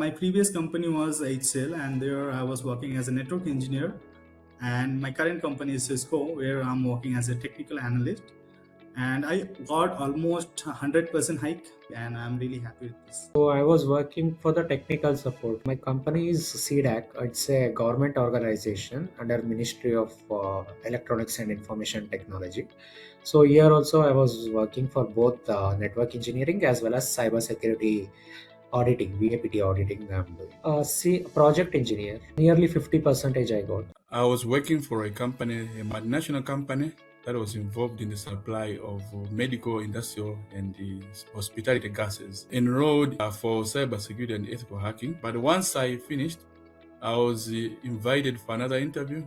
My previous company was HCL, and there I was working as a network engineer. And my current company is Cisco, where I'm working as a technical analyst. And I got almost 100% hike, and I'm really happy with this. So I was working for the technical support. My company is CDAC. It's a government organization under Ministry of Electronics and Information Technology. So here also I was working for both network engineering as well as cybersecurity auditing, VAPT auditing I'm doing. See, project engineer, nearly 50 percentage I got. I was working for a company, a multinational company that was involved in the supply of medical, industrial, and the hospitality gases. Enrolled for cybersecurity and ethical hacking. But once I finished, I was invited for another interview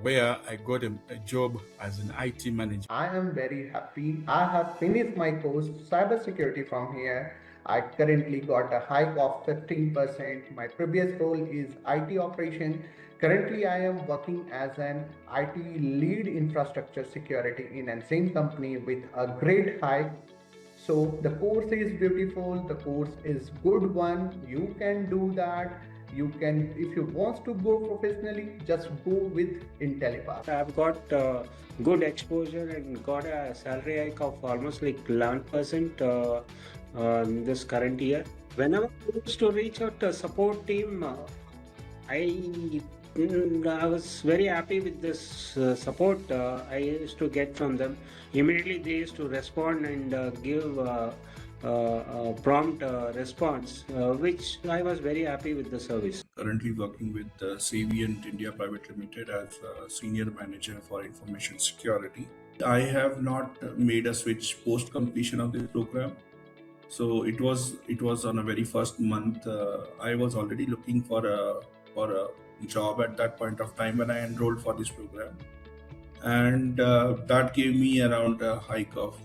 where I got a job as an IT manager. I am very happy. I have finished my course cybersecurity from here. I currently got a hike of 15%. My previous role is IT operation. Currently, I am working as an IT lead infrastructure security in an same company with a great hike. So the course is beautiful. The course is good one. You can do that. You can, if you want to go professionally, just go with Intellipaat. I've got good exposure and got a salary hike of almost like 11% in this current year. Whenever I used to reach out to support team, I was very happy with this support I used to get from them. Immediately they used to respond and give prompt response, which I was very happy with the service. Currently working with Savient India Private Limited as a senior manager for information security. I have not made a switch post completion of this program. So it was on a very first month. I was already looking for a job at that point of time when I enrolled for this program, and that gave me around a hike of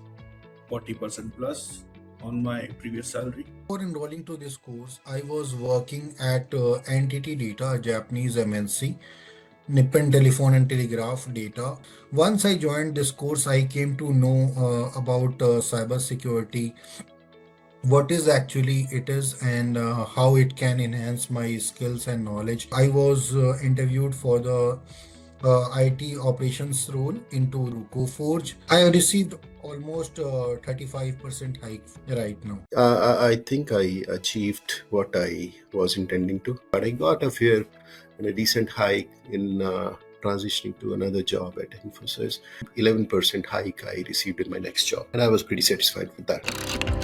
40% plus on my previous salary. Before enrolling to this course, I was working at NTT Data, a Japanese MNC, Nippon Telephone and Telegraph Data. Once I joined this course, I came to know about cybersecurity, what is actually it is, and how it can enhance my skills and knowledge. I was interviewed for the IT operations role into Ruko Forge. I received almost 35% hike right now. I think I achieved what I was intending to, but I got a fair and a decent hike in transitioning to another job at Infosys. 11% hike I received in my next job, and I was pretty satisfied with that.